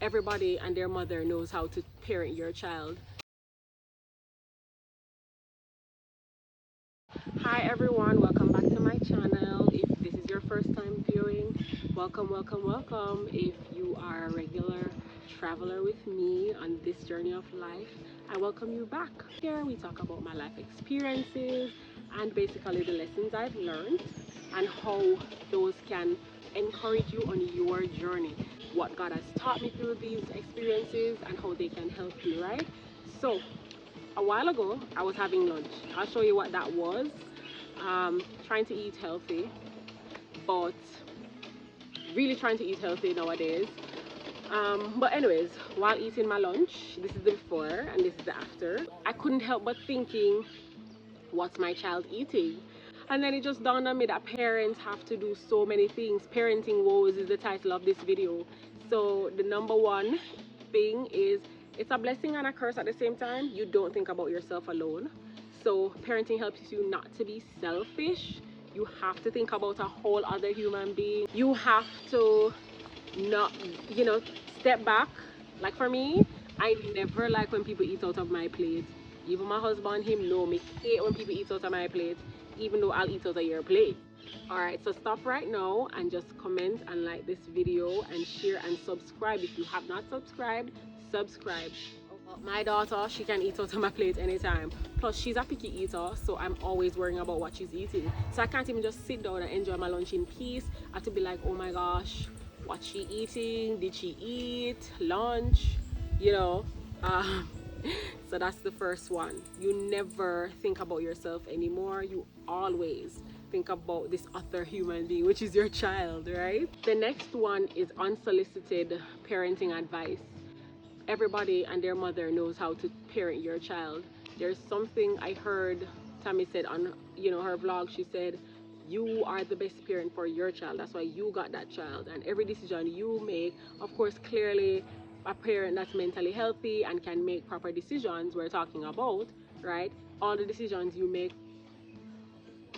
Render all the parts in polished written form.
everybody and their mother knows how to parent your child. Hi everyone, welcome back to my channel. If this is your first time viewing, welcome, welcome, welcome. If you are a regular traveler with me on this journey of life, I welcome you back. Here we talk about my life experiences and basically the lessons I've learned and how those can encourage you on your journey. What God has taught me through these experiences and how they can help you, right? So a while ago I was having lunch. I'll show you what that was. Trying to eat healthy, but really trying to eat healthy nowadays. But anyways, while eating my lunch, this is the before and this is the after, I couldn't help but thinking, what's my child eating? And then it just dawned on me that parents have to do so many things. Parenting woes is the title of this video. So the number one thing is, it's a blessing and a curse at the same time. You don't think about yourself alone. So parenting helps you not to be selfish. You have to think about a whole other human being. You have to not, step back. Like for me, I never like when people eat out of my plate. Even my husband, him know me hate when people eat out of my plate, even though I'll eat out of your plate. Alright, so stop right now and just comment and like this video and share and subscribe. If you have not subscribed, subscribe. My daughter, she can eat out of my plate anytime. Plus, she's a picky eater, so I'm always worrying about what she's eating. So I can't even just sit down and enjoy my lunch in peace. I have to be like, oh my gosh, what's she eating? Did she eat lunch? You know. Uh, so that's the first one. You never think about yourself anymore. You always think about this other human being, which is your child, right? The next one is unsolicited parenting advice. Everybody and their mother knows how to parent your child. There's something I heard Tammy said on her vlog. She said, you are the best parent for your child. That's why you got that child. And every decision you make, of course, clearly a parent that's mentally healthy and can make proper decisions we're talking about, right? All the decisions you make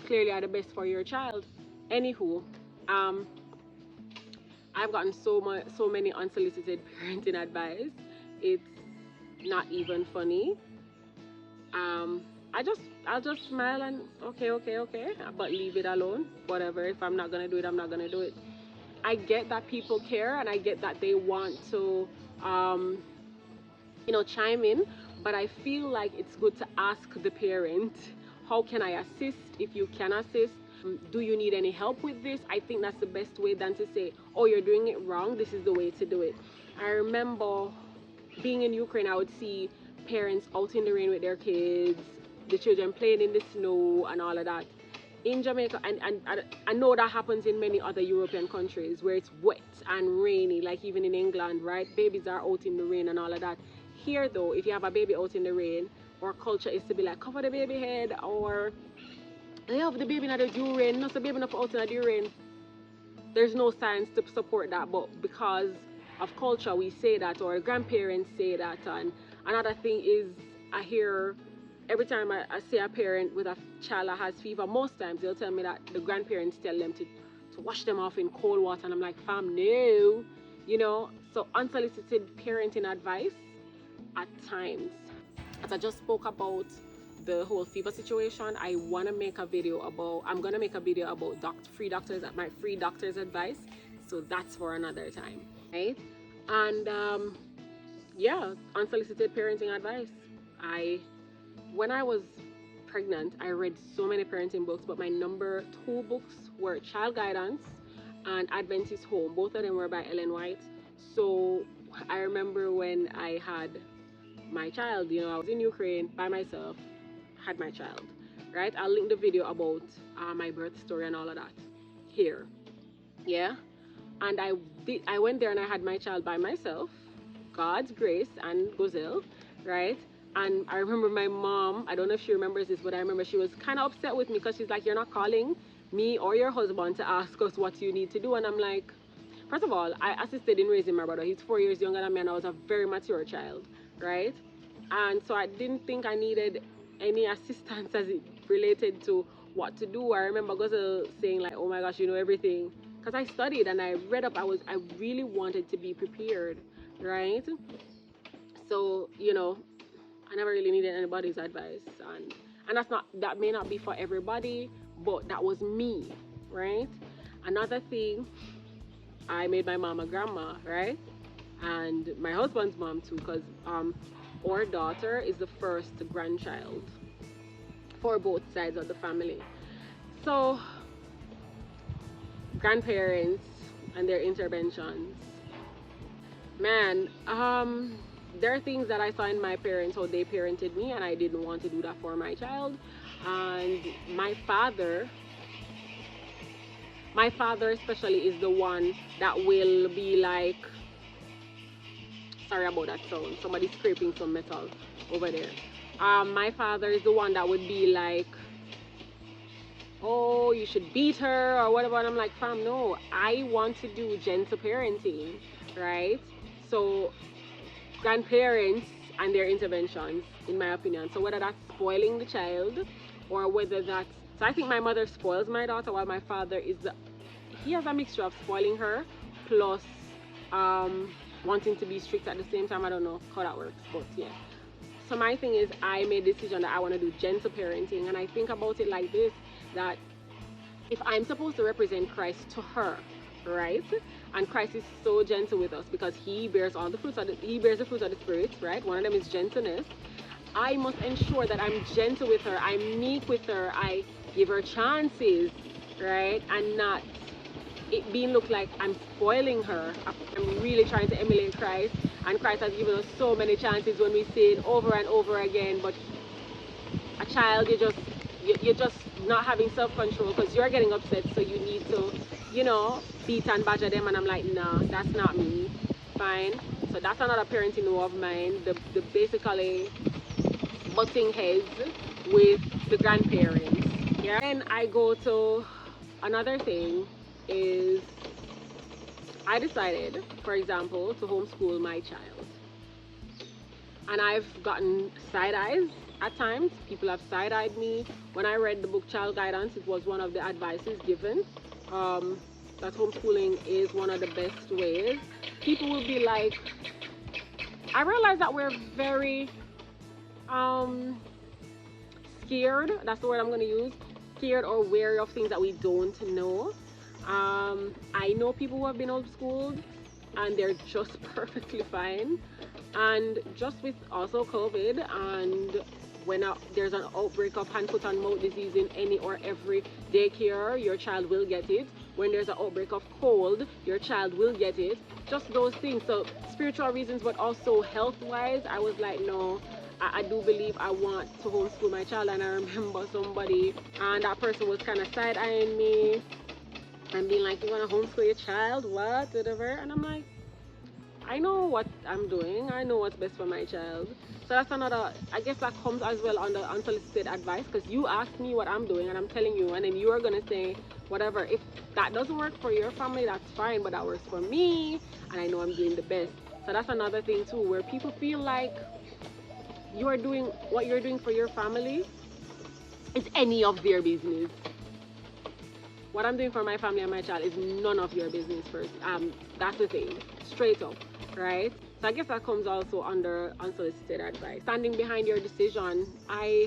clearly are the best for your child. Anywho, um, I've gotten so many unsolicited parenting advice. It's not even funny. Um, I'll just smile and okay, but leave it alone. Whatever. If I'm not gonna do it, I'm not gonna do it. I get that people care and I get that they want to, um, chime in, but I feel like it's good to ask the parent, how can I assist? If you can assist, do you need any help with this? I think that's the best way than to say, oh, you're doing it wrong, this is the way to do it. I remember being in Ukraine, I would see parents out in the rain with their kids, the children playing in the snow and all of that. In Jamaica, and I know that happens in many other European countries where it's wet and rainy, like even in England, right? Babies are out in the rain and all of that. Here though, if you have a baby out in the rain, our culture is to be like, cover the baby head, or they have the baby in the dew rain, not the baby enough out in the dew rain. There's no science to support that, but because of culture we say that, or grandparents say that. And another thing is, I hear every time I see a parent with a child that has fever, most times they'll tell me that the grandparents tell them to wash them off in cold water, and I'm like, fam, no. So unsolicited parenting advice at times. As I just spoke about the whole fever situation, I'm gonna make a video about my free doctor's advice. So that's for another time, right? And yeah, unsolicited parenting advice. When I was pregnant, I read so many parenting books, but my number two books were Child Guidance and Adventist Home. Both of them were by Ellen White. So I remember when I had my child, I was in Ukraine by myself, had my child, right? I'll link the video about my birth story and all of that here. Yeah. And I went there and I had my child by myself, God's grace and Gozelle, right? And I remember my mom, I don't know if she remembers this, but I remember she was kind of upset with me because she's like, you're not calling me or your husband to ask us what you need to do. And I'm like, first of all, I assisted in raising my brother. He's 4 years younger than me and I was a very mature child, right? And so I didn't think I needed any assistance as it related to what to do. I remember Gozelle saying like, oh my gosh, you know everything. because I studied and I read up. I really wanted to be prepared, right? So, I never really needed anybody's advice, and that may not be for everybody, but that was me, right? Another thing, I made my mom a grandma, right? And my husband's mom too, because our daughter is the first grandchild for both sides of the family. So grandparents and their interventions, man, there are things that I saw in my parents, how they parented me, and I didn't want to do that for my child. And my father especially is the one that will be like, sorry about that sound, somebody's scraping some metal over there. My father is the one that would be like, oh, you should beat her or whatever. And I'm like, fam, no, I want to do gentle parenting, right? So grandparents and their interventions, in my opinion. So whether that's spoiling the child or whether that's, so I think my mother spoils my daughter, while my father he has a mixture of spoiling her plus wanting to be strict at the same time. I don't know how that works, but yeah. So my thing is, I made a decision that I want to do gentle parenting, and I think about it like this, that if I'm supposed to represent Christ to her, right? And Christ is so gentle with us because he bears the fruits of the Spirit, right? One of them is gentleness. I must ensure that I'm gentle with her, I'm meek with her, I give her chances, right? And not it being look like I'm spoiling her. I'm really trying to emulate Christ, and Christ has given us so many chances when we say it over and over again. But a child, you're just not having self-control because you're getting upset, so you need to, beat and badger them. And I'm like, nah, that's not me. Fine. So that's another parenting law of mine. The basically butting heads with the grandparents. Yeah. And I go to another thing is, I decided, for example, to homeschool my child. And I've gotten side eyes at times. People have side eyed me. When I read the book Child Guidance, it was one of the advices given, that homeschooling is one of the best ways. People will be like, I realize that we're very scared, that's the word I'm going to use, scared or wary of things that we don't know. I know people who have been homeschooled and they're just perfectly fine. And just with also COVID, and when there's an outbreak of hand, foot and mouth disease in any or every daycare, your child will get it. When there's an outbreak of cold, your child will get it. Just those things. So spiritual reasons, but also health wise, I was like, no, I do believe I want to homeschool my child. And I remember somebody, and that person was kind of side eyeing me and being like, you want to homeschool your child, what, whatever. And I'm like, I know what I'm doing, I know what's best for my child. So that's another, I guess that comes as well under unsolicited advice, because you asked me what I'm doing and I'm telling you, and then you are going to say whatever. If that doesn't work for your family, that's fine, but that works for me and I know I'm doing the best. So that's another thing too, where people feel like you are doing what you're doing for your family is any of their business. What I'm doing for my family and my child is none of your business first. That's the thing, straight up, right? So I guess that comes also under unsolicited advice. Standing behind your decision, I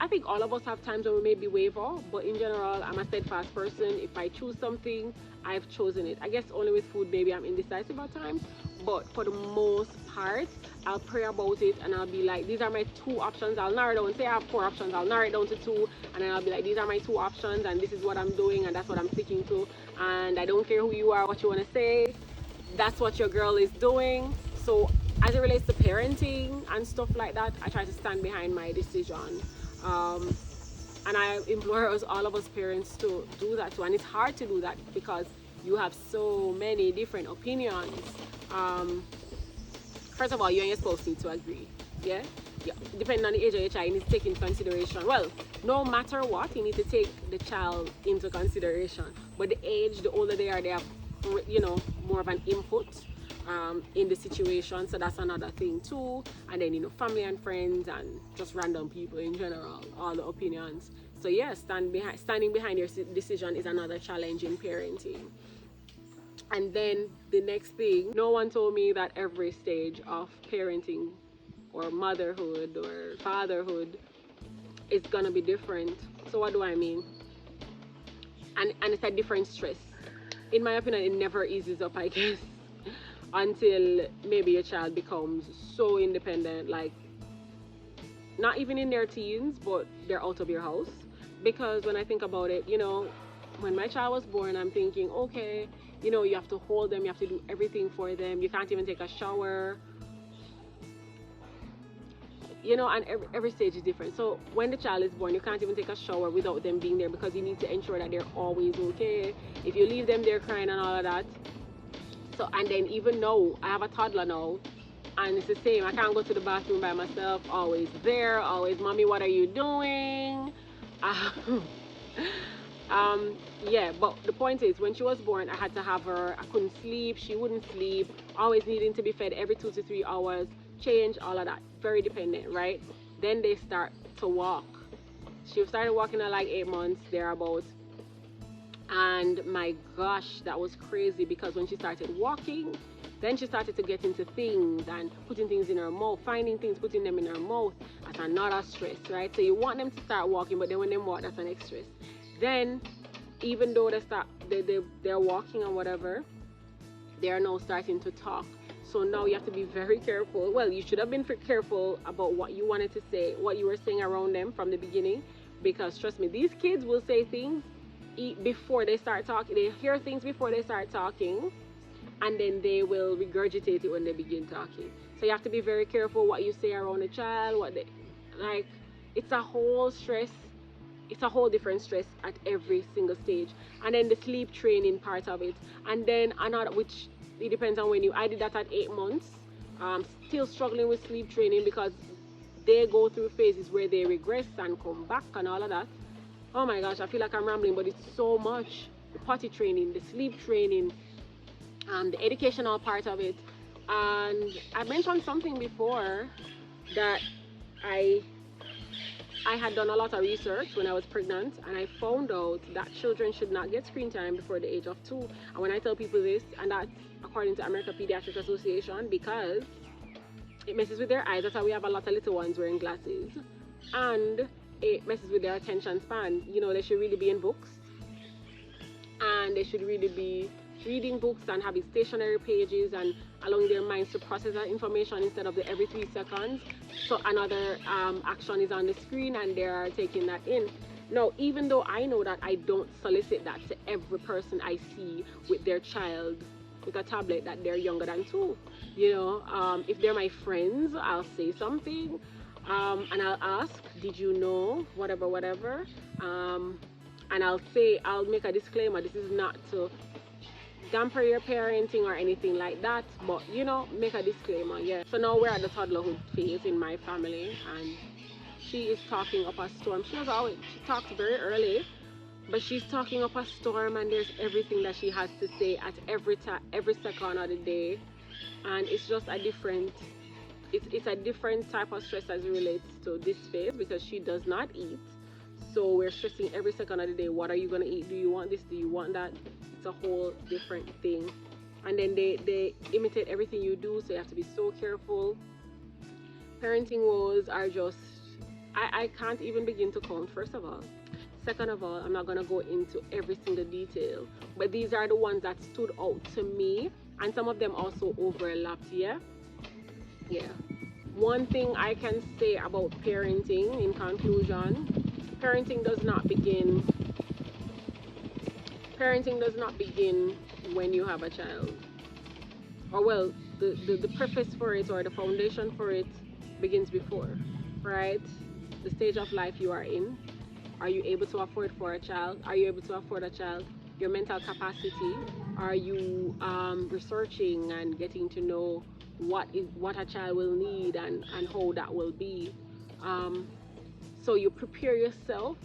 think all of us have times when we maybe waver, but in general, I'm a steadfast person. If I choose something, I've chosen it. I guess only with food, maybe I'm indecisive at times, but for the most part, I'll pray about it and I'll be like, these are my two options. I'll narrow down, say I have 4 options, I'll narrow it down to 2, and then I'll be like, these are my 2 options and this is what I'm doing and that's what I'm sticking to. And I don't care who you are, what you want to say, that's what your girl is doing. So as it relates to parenting and stuff like that, I try to stand behind my decision. And I implore us, all of us parents, to do that too. And it's hard to do that because you have so many different opinions. First of all, you and your spouse need to agree. Yeah? Depending on the age of your child, you need to take into consideration. Well, no matter what, you need to take the child into consideration. But the age, the older they have, more of an input in the situation. So that's another thing too. And then, family and friends and just random people in general, all the opinions So yes, standing behind your decision is another challenge in parenting. And then the next thing, no one told me that every stage of parenting or motherhood or fatherhood is gonna be different. So what do I mean? And it's a different stress. In my opinion, it never eases up, I guess, until maybe your child becomes so independent, like not even in their teens, but they're out of your house. Because when I think about it, when my child was born, I'm thinking, okay, you have to hold them, you have to do everything for them, you can't even take a shower, and every stage is different. So when the child is born, you can't even take a shower without them being there, because you need to ensure that they're always okay. If you leave them there crying and all of that. So, and then even now, I have a toddler now, and it's the same. I can't go to the bathroom by myself, always there, always, mommy, what are you doing? Yeah, but the point is, when she was born, I had to have her. I couldn't sleep, she wouldn't sleep, always needing to be fed every 2 to 3 hours, change, all of that. Very dependent, right? Then they start to walk. She started walking at like 8 months, thereabouts. And my gosh, that was crazy, because when she started walking, then she started to get into things and putting things in her mouth, finding things, putting them in her mouth. That's another stress, right? So you want them to start walking, but then when they walk, that's an extra stress. Then, even though they're walking or whatever, they are now starting to talk. So now you have to be very careful. Well, you should have been careful about what you wanted to say, what you were saying around them from the beginning, because trust me, these kids will say things before they start talking. They hear things before they start talking, and then they will regurgitate it when they begin talking. So you have to be very careful what you say around a child, like, it's a whole stress. It's a whole different stress at every single stage. And then the sleep training part of it. And then another, which it depends on I did that at 8 months. Still struggling with sleep training, because they go through phases where they regress and come back and all of that. Oh my gosh, I feel like I'm rambling, but it's so much. The potty training, the sleep training, the educational part of it. And I mentioned something before, that I had done a lot of research when I was pregnant, and I found out that children should not get screen time before the age of 2. And when I tell people this, and that's according to American Pediatric Association, because it messes with their eyes. That's why we have a lot of little ones wearing glasses. And it messes with their attention span. They should really be in books, and they should really be reading books and having stationary pages and allowing their minds to process that information instead of the every 3 seconds. So another action is on the screen and they are taking that in. Now, even though I know that I don't solicit that to every person I see with their child with a tablet that they're younger than 2, if they're my friends, I'll say something, and I'll ask, did you know, whatever, and I'll make a disclaimer. This is not to damper your parenting or anything like that, but make a disclaimer. Yeah. So now we're at the toddlerhood phase in my family, and she is talking up a storm. She talks very early, but she's talking up a storm, and there's everything that she has to say at every second of the day, and it's just a different. It's a different type of stress as it relates to this phase, because she does not eat. So we're stressing every second of the day. What are you gonna eat? Do you want this? Do you want that? It's a whole different thing. And then they imitate everything you do, so you have to be so careful. Parenting woes are just, I can't even begin to count, first of all. Second of all, I'm not gonna go into every single detail, but these are the ones that stood out to me, and some of them also overlapped. Yeah. One thing I can say about parenting in conclusion, parenting does not begin when you have a child. Or well, the preface for it, or the foundation for it, begins before, right? The stage of life you are in. Are you able to afford for a child? Are you able to afford a child? Your mental capacity. Are you researching and getting to know what a child will need and how that will be? So you prepare yourself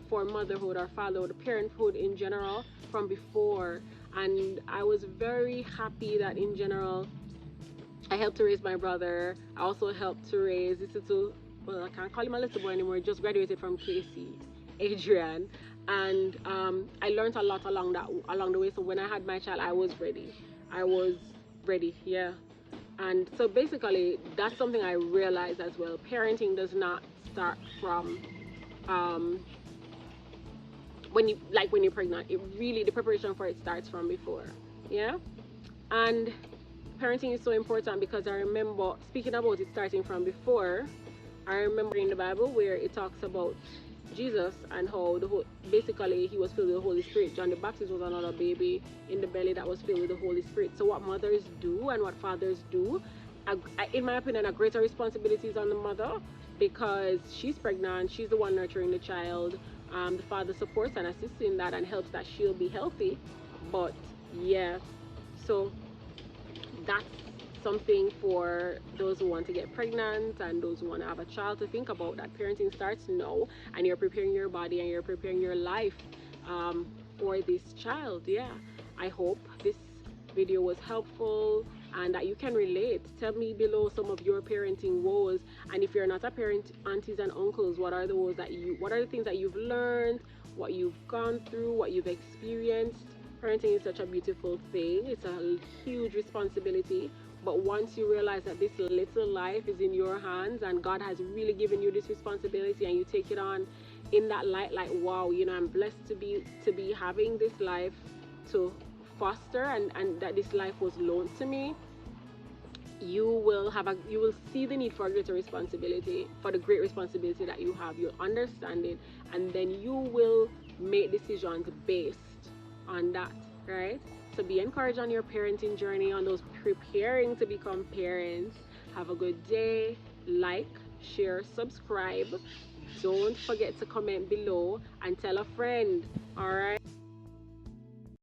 for motherhood or fatherhood, parenthood in general, from before. And I was very happy that in general I helped to raise my brother. I also helped to raise this little, well, I can't call him a little boy anymore, he just graduated from KC. Adrian, and I learned a lot along the way. So when I had my child, I was ready. I was ready, yeah. And so basically, that's something I realized as well. Parenting does not start from um, when you're pregnant. It really, the preparation for it starts from before, yeah. And parenting is so important because I remember speaking about it starting from before. I remember in the Bible where it talks about Jesus and how basically he was filled with the Holy Spirit. John the Baptist was another baby in the belly that was filled with the Holy Spirit. So what mothers do and what fathers do, in my opinion, a greater responsibility is on the mother because she's pregnant, she's the one nurturing the child. The father supports and assists in that and helps that she'll be healthy. But yeah, so that's something for those who want to get pregnant and those who want to have a child to think about, that parenting starts now and you're preparing your body and you're preparing your life for this child. Yeah, I hope this video was helpful and that you can relate. Tell me below some of your parenting woes, and if you're not a parent, aunties and uncles, what are the woes that what are the things that you've learned, what you've gone through, what you've experienced. Parenting is such a beautiful thing. It's a huge responsibility. But once you realize that this little life is in your hands and God has really given you this responsibility and you take it on in that light, like, wow, you know, I'm blessed to be having this life to foster, and that this life was loaned to me, you will see the need for a greater responsibility, for the great responsibility that you have. You'll understand it, and then you will make decisions based on that, right? So be encouraged on your parenting journey, on those preparing to become parents. Have a good day. Like, share, subscribe. Don't forget to comment below and tell a friend. All right.